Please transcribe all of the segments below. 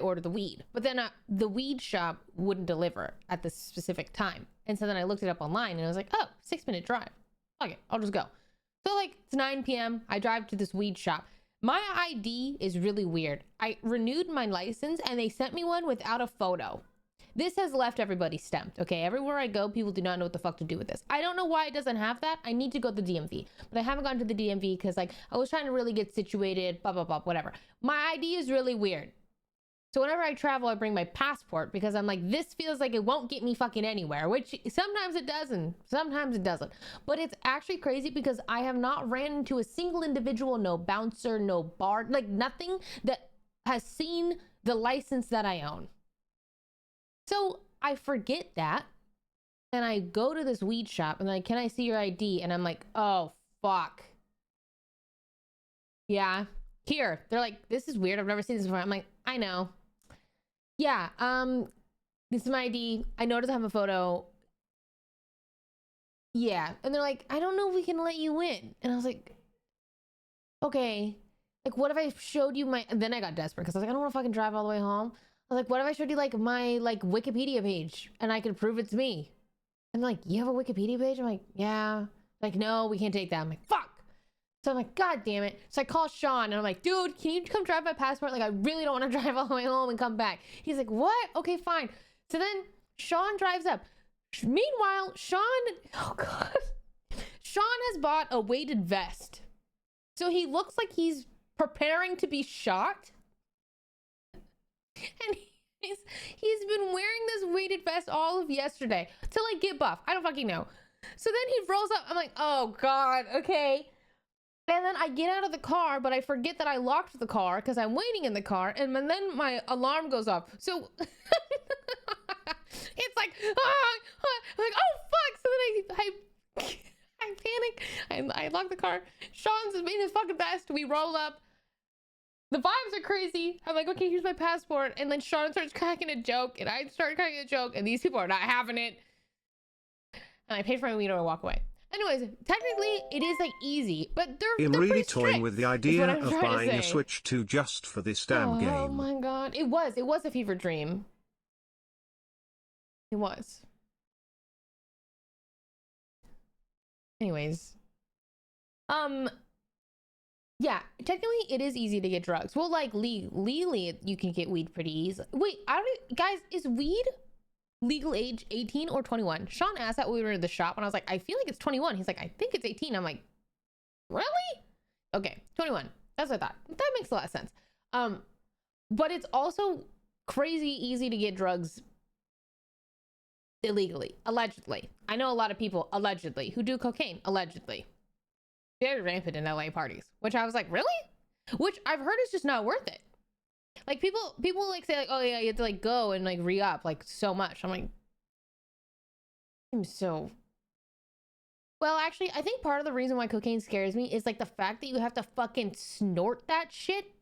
order the weed, but then the weed shop wouldn't deliver at the specific time. And so then I looked it up online and I was like, oh, 6-minute drive. Okay, I'll just go. So like it's 9 p.m. I drive to this weed shop. My ID is really weird. I renewed my license and they sent me one without a photo. This has left everybody stumped. Okay, everywhere I go, people do not know what the fuck to do with this. I don't know why it doesn't have that. I need to go to the DMV, but I haven't gone to the DMV because like I was trying to really get situated, blah, blah, blah, whatever. My ID is really weird. So whenever I travel, I bring my passport because I'm like, this feels like it won't get me fucking anywhere, which sometimes it does and sometimes it doesn't. But it's actually crazy because I have not ran into a single individual, no bouncer, no bar, like nothing that has seen the license that I own. So I forget that. And I go to this weed shop and like, can I see your ID? And I'm like, oh, fuck. Yeah, here. They're like, this is weird. I've never seen this before. I'm like, I know. Yeah, this is my ID. I noticed I have a photo. Yeah. And they're like, I don't know if we can let you in. And I was like, okay. Like, what if I showed you my... And then I got desperate because I was like, I don't want to fucking drive all the way home. I was like, what if I showed you like my like Wikipedia page and I could prove it's me? And they're like, you have a Wikipedia page? I'm like, yeah. Like, no, we can't take that. I'm like, fuck. So I'm like, God damn it. So I call Sean and I'm like, dude, can you come drive my passport? Like, I really don't want to drive all the way home and come back. He's like, what? Okay, fine. So then Sean drives up. Meanwhile, Sean, oh God. Sean has bought a weighted vest. So he looks like he's preparing to be shot. And he's been wearing this weighted vest all of yesterday to like get buff. I don't fucking know. So then he rolls up. I'm like, oh God, okay. And then I get out of the car, but I forget that I locked the car because I'm waiting in the car. And then my alarm goes off. So it's like, I'm like, oh fuck. So then I panic. I lock the car. Sean's in his fucking vest. We roll up. The vibes are crazy. I'm like, okay, here's my passport. And then Sean starts cracking a joke. And I start cracking a joke. And these people are not having it. And I paid for my weed or I walk away. Anyways, technically it is like easy, but they're really toying strict, with the idea of buying a Switch 2 just for this damn game. Oh my God. It was a fever dream. It was. Anyways. Yeah, technically it is easy to get drugs. Well, like legally you can get weed pretty easily. Wait, guys, is weed legal age 18 or 21? Sean asked that when we were in the shop and I was like, I feel like it's 21. He's like, I think it's 18. I'm like, really? Okay, 21. That's what I thought. That makes a lot of sense. But it's also crazy easy to get drugs illegally, allegedly. I know a lot of people allegedly who do cocaine, allegedly. Very rampant in LA parties, which I was like, really? Which I've heard is just not worth it. Like people like say like, oh yeah, you have to like go and like re-up like so much. I'm like, I'm so. Well, actually, I think part of the reason why cocaine scares me is like the fact that you have to fucking snort that shit.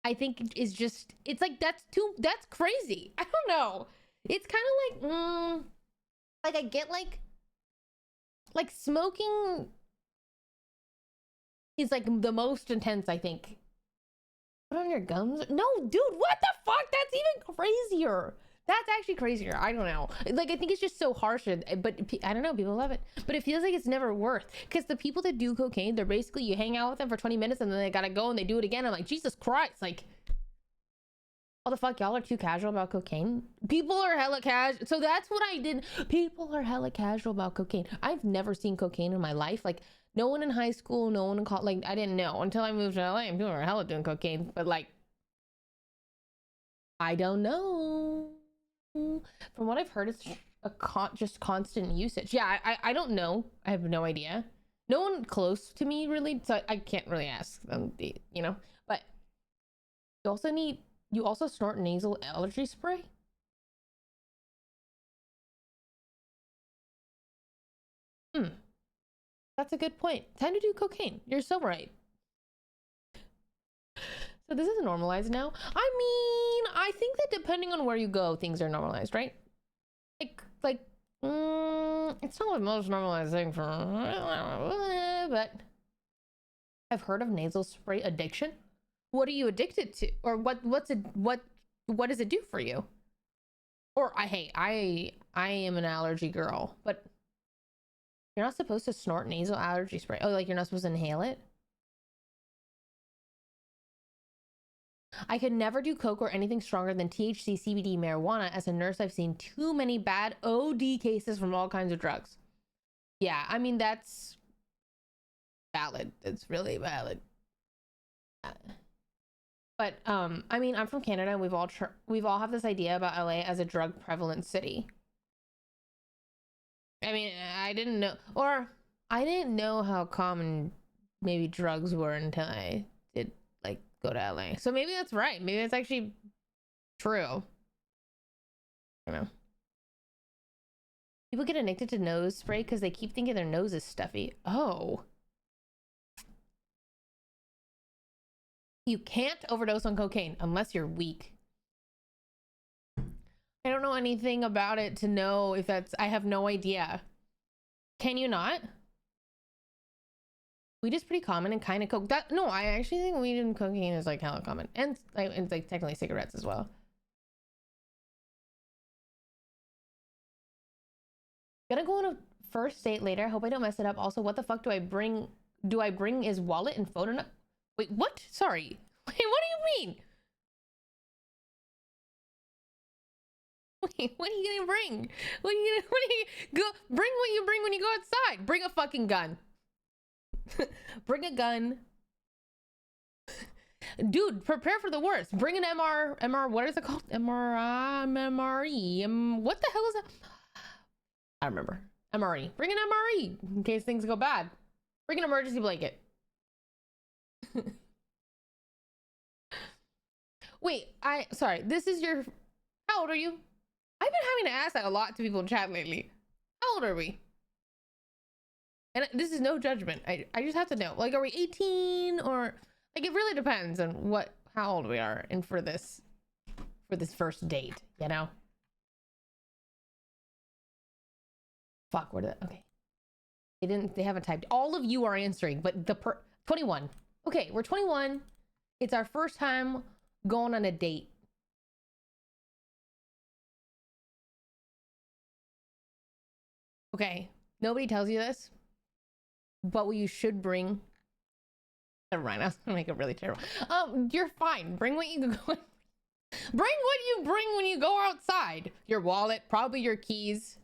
I think is just, it's like, that's crazy. I don't know. It's kind of like I get like smoking is like the most intense, I think. Put on your gums? No, dude, what the fuck? That's even crazier. That's actually crazier. I don't know. Like, I think it's just so harsh, but I don't know. People love it. But it feels like it's never worth. Because the people that do cocaine, they're basically, you hang out with them for 20 minutes and then they gotta go and they do it again. I'm like, Jesus Christ. Like, what the fuck? Y'all are too casual about cocaine? People are hella casual. So that's what I did. People are hella casual about cocaine. I've never seen cocaine in my life. Like, no one in high school, no one in college. Like, I didn't know until I moved to LA and people were hella doing cocaine. But like, I don't know. From what I've heard, it's just constant usage. Yeah, I don't know. I have no idea. No one close to me really, so I can't really ask them, you know. But you also snort nasal allergy spray. That's a good point. Time to do cocaine. You're so right. So this is normalized now. I mean, I think that depending on where you go, things are normalized, right? Like, it's not the most normalized thing for, but I've heard of nasal spray addiction. what are you addicted to? Or what does it do for you? Or I am an allergy girl, but you're not supposed to snort nasal allergy spray. Oh, like you're not supposed to inhale it? I could never do coke or anything stronger than THC, CBD, marijuana. As a nurse, I've seen too many bad OD cases from all kinds of drugs. Yeah, I mean, that's valid. It's really valid. But I mean, I'm from Canada, and we've all have this idea about LA as a drug prevalent city. I mean, I didn't know how common maybe drugs were until I did like go to LA. So maybe that's right. Maybe it's actually true. I don't know. People get addicted to nose spray because they keep thinking their nose is stuffy. Oh. You can't overdose on cocaine unless you're weak. I don't know anything about it to know if that's... I have no idea. Can you not? Weed is pretty common and kind of coke. No, I actually think weed and cocaine is like hella common. And it's like technically cigarettes as well. Gonna go on a first date later. Hope I don't mess it up. Also, what the fuck do I bring? Do I bring his wallet and phone? Wait, what? Sorry. Wait, what do you mean? Wait, what are you gonna bring? What are you go bring what you bring when you go outside? Bring a fucking gun. Bring a gun. Dude, prepare for the worst. Bring an MR, what is it called? MRE. What the hell is that? I don't remember. MRE. Bring an MRE in case things go bad. Bring an emergency blanket. Wait, sorry. This is your... How old are you? I've been having to ask that a lot to people in chat lately. How old are we? And this is no judgment. I just have to know. Like, are we 18 or... Like, it really depends on how old we are and for this first date, you know? Fuck, where did that... Okay. They haven't typed. All of you are answering, but 21. Okay, we're 21. It's our first time going on a date. Okay, nobody tells you this, but what you should bring... Never mind, I was gonna make it really terrible. You're fine. Bring what you go... Bring what you bring when you go outside. Your wallet, probably your keys.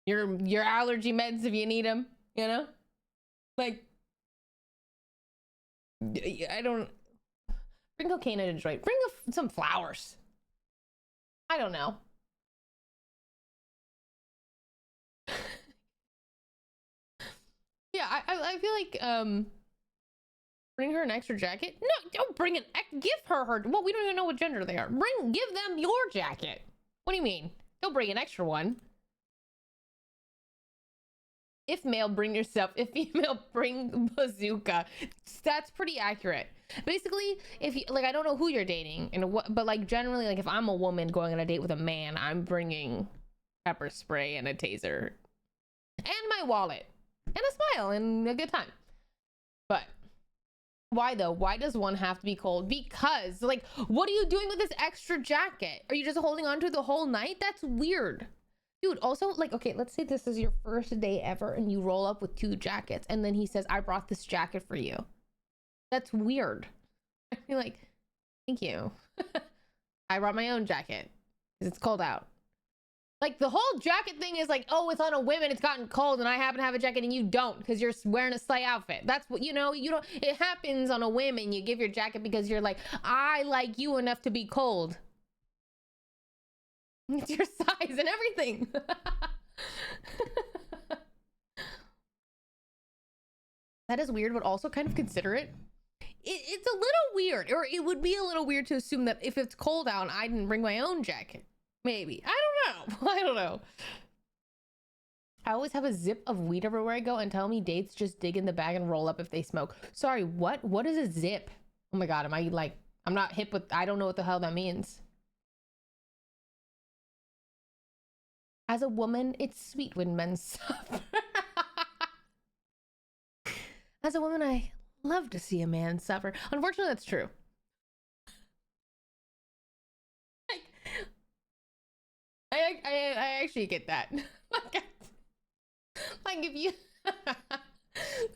Your allergy meds if you need them, you know? Like... I don't... Bring cocaine to Detroit. Bring some flowers. I don't know. Yeah, I feel like bring her an extra jacket. No, don't bring give her. Well, we don't even know what gender they are. Give them your jacket. What do you mean? Don't bring an extra one. If male, bring yourself. If female, bring bazooka. That's pretty accurate. Basically, if you like, I don't know who you're dating and what, but like generally, like if I'm a woman going on a date with a man, I'm bringing pepper spray and a taser and my wallet and a smile and a good time. But why though? Why does one have to be cold? Because like, what are you doing with this extra jacket? Are you just holding on to it the whole night? That's weird. Dude, also, like, okay, let's say this is your first day ever and you roll up with 2 jackets and then he says, I brought this jacket for you. That's weird. I feel like, thank you. I brought my own jacket because it's cold out. Like, the whole jacket thing is like, oh, it's on a whim and it's gotten cold and I happen to have a jacket and you don't because you're wearing a sleigh outfit. That's what, you don't, it happens on a whim and you give your jacket because you're like, I like you enough to be cold. It's your size and everything. That is weird, but also kind of considerate. It's a little weird, or it would be a little weird to assume that if it's cold out, I didn't bring my own jacket. Maybe. I don't know. I don't know. I always have a zip of weed everywhere I go and tell me dates just dig in the bag and roll up if they smoke. Sorry, what? What is a zip? Oh my God, am I like, I'm not hip with, I don't know what the hell that means. As a woman, it's sweet when men suffer. As a woman, I Love to see a man suffer. Unfortunately, that's true. Like, I actually get that. Like if you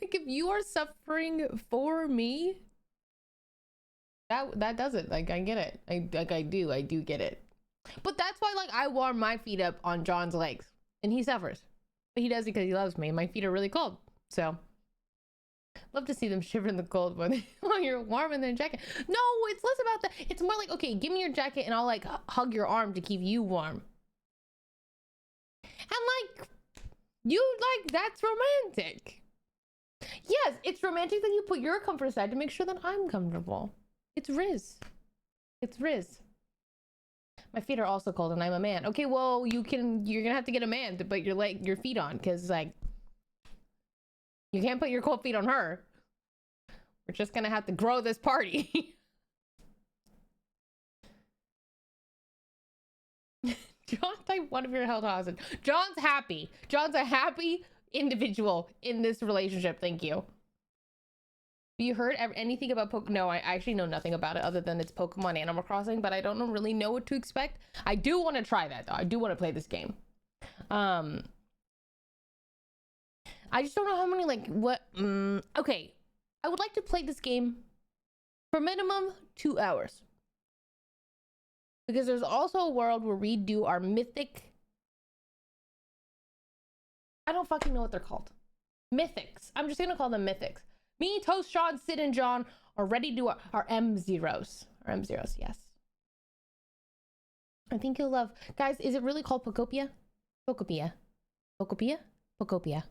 like if you are suffering for me, that does it. Like I get it. I do get it. But that's why like I warm my feet up on John's legs and he suffers. But he does because he loves me. My feet are really cold. So love to see them shiver in the cold when you're warm in their jacket. No, it's less about that. It's more like, okay, give me your jacket and I'll like hug your arm to keep you warm. And like, you like, that's romantic. Yes, it's romantic that you put your comfort aside to make sure that I'm comfortable. It's Riz. It's Riz. My feet are also cold and I'm a man. Okay, well, you're gonna have to get a man to put your feet on, because like, you can't put your cold feet on her. We're just gonna have to grow this party. John's like one of your held hostage. John's happy. John's a happy individual in this relationship. Thank you. Have you heard anything about Pokemon? No, I actually know nothing about it other than it's Pokemon Animal Crossing, but I don't really know what to expect. I do want to try that though. I do want to play this game. I just don't know how many okay. I would like to play this game for minimum 2 hours. Because there's also a world where we do our mythic... I don't fucking know what they're called. Mythics. I'm just gonna call them mythics. Me, Toast, Sean, Sid, and John are ready to do our M0s. Our M0s, yes. I think you'll love... Guys, is it really called Pokopia? Pokopia. Pokopia? Pokopia.